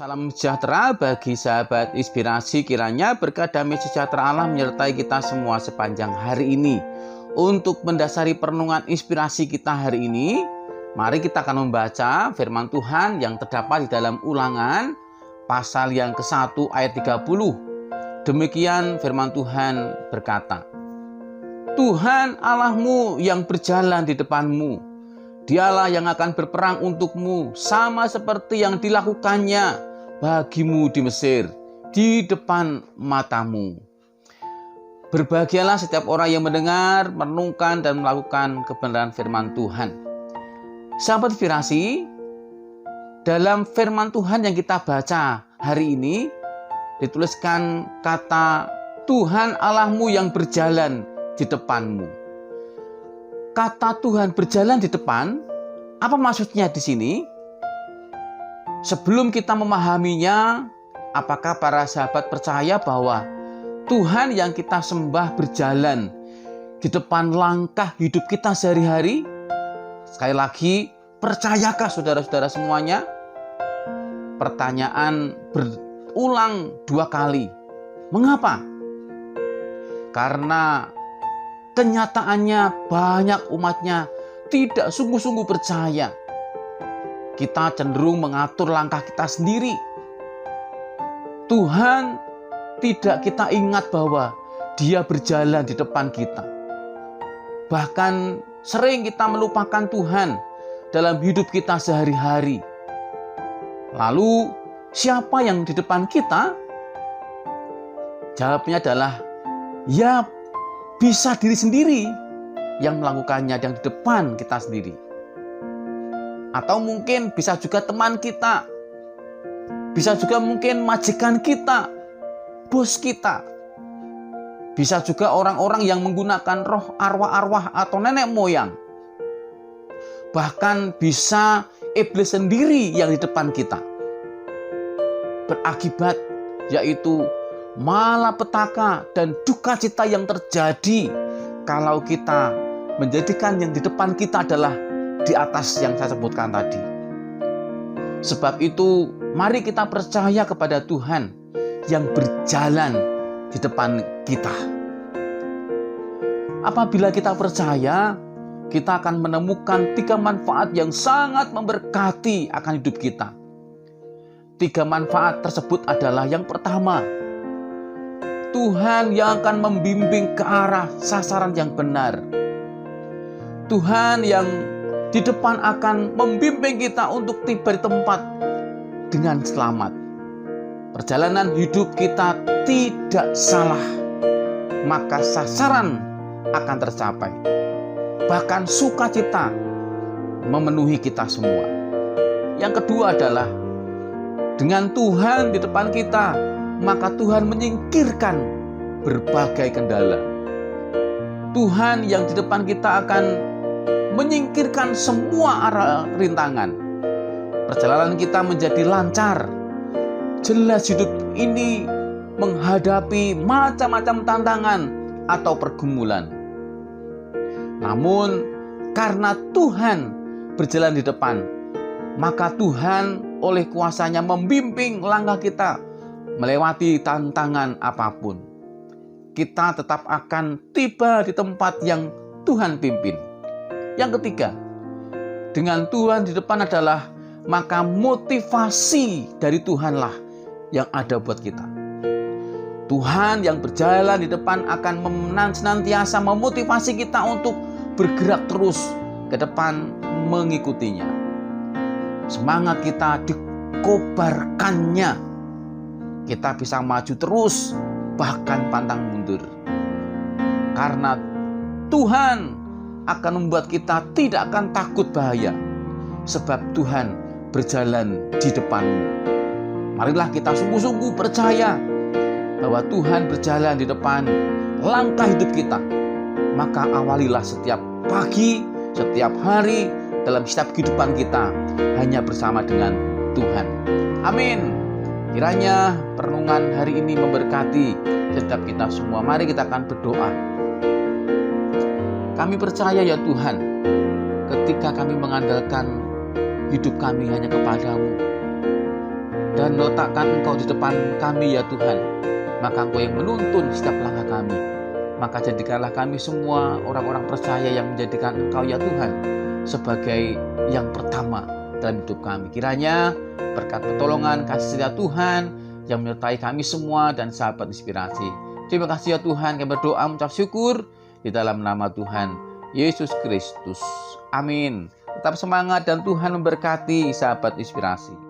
Salam sejahtera bagi sahabat inspirasi, kiranya berkat damai sejahtera Allah menyertai kita semua sepanjang hari ini. Untuk mendasari perenungan inspirasi kita hari ini, mari kita akan membaca firman Tuhan yang terdapat di dalam Ulangan pasal yang ke-1 ayat 30. Demikian firman Tuhan berkata, Tuhan Allahmu yang berjalan di depanmu, Dialah yang akan berperang untukmu, sama seperti yang dilakukannya bagimu di Mesir, di depan matamu. Berbahagialah setiap orang yang mendengar, merenungkan, dan melakukan kebenaran firman Tuhan. Sahabat inspirasi, dalam firman Tuhan yang kita baca hari ini, dituliskan kata Tuhan Allahmu yang berjalan di depanmu. Kata Tuhan berjalan di depan, apa maksudnya di sini? Sebelum kita memahaminya, apakah para sahabat percaya bahwa Tuhan yang kita sembah berjalan di depan langkah hidup kita sehari-hari? Sekali lagi, percayakah saudara-saudara semuanya? Pertanyaan berulang 2 kali. Mengapa? Karena kenyataannya banyak umatnya tidak sungguh-sungguh percaya. Kita cenderung mengatur langkah kita sendiri. Tuhan tidak kita ingat bahwa Dia berjalan di depan kita. Bahkan sering kita melupakan Tuhan dalam hidup kita sehari-hari. Lalu siapa yang di depan kita? Jawabnya adalah ya, bisa diri sendiri yang melakukannya, yang di depan kita sendiri. Atau mungkin bisa juga teman kita, bisa juga mungkin majikan kita, bos kita, bisa juga orang-orang yang menggunakan roh arwah-arwah atau nenek moyang. Bahkan bisa iblis sendiri yang di depan kita. Berakibat yaitu malapetaka dan duka cita yang terjadi kalau kita menjadikan yang di depan kita adalah di atas yang saya sebutkan tadi. Sebab itu, mari kita percaya kepada Tuhan yang berjalan di depan kita. Apabila kita percaya, kita akan menemukan 3 manfaat yang sangat memberkati akan hidup kita. 3 manfaat tersebut adalah yang pertama, Tuhan yang akan membimbing ke arah sasaran yang benar. Tuhan yang di depan akan membimbing kita untuk tiba di tempat dengan selamat. Perjalanan hidup kita tidak salah, maka sasaran akan tercapai. Bahkan sukacita memenuhi kita semua. Yang kedua adalah dengan Tuhan di depan kita, maka Tuhan menyingkirkan berbagai kendala. Tuhan yang di depan kita akan menyingkirkan semua arah rintangan. Perjalanan kita menjadi lancar. Jelas hidup ini menghadapi macam-macam tantangan atau pergumulan. Namun karena Tuhan berjalan di depan, maka Tuhan oleh kuasanya membimbing langkah kita melewati tantangan apapun. Kita tetap akan tiba di tempat yang Tuhan pimpin. Yang ketiga, dengan Tuhan di depan adalah maka motivasi dari Tuhanlah yang ada buat kita. Tuhan yang berjalan di depan akan senantiasa memotivasi kita untuk bergerak terus ke depan mengikutinya. Semangat kita dikobarkannya. Kita bisa maju terus, bahkan pantang mundur. Karena Tuhan akan membuat kita tidak akan takut bahaya, sebab Tuhan berjalan di depanmu. Marilah kita sungguh-sungguh percaya bahwa Tuhan berjalan di depan langkah hidup kita. Maka awalilah setiap pagi, setiap hari, dalam setiap kehidupan kita hanya bersama dengan Tuhan. Amin. Kiranya perenungan hari ini memberkati setiap kita semua. Mari kita akan berdoa. Kami percaya ya Tuhan, ketika kami mengandalkan hidup kami hanya kepadamu, dan meletakkan Engkau di depan kami ya Tuhan, maka Engkau yang menuntun setiap langkah kami. Maka jadikanlah kami semua orang-orang percaya yang menjadikan Engkau ya Tuhan sebagai yang pertama dalam hidup kami. Kiranya berkat pertolongan kasih setia Tuhan yang menyertai kami semua dan sahabat inspirasi. Terima kasih ya Tuhan, kami berdoa mengucap syukur di dalam nama Tuhan Yesus Kristus. Amin. Tetap semangat dan Tuhan memberkati sahabat inspirasi.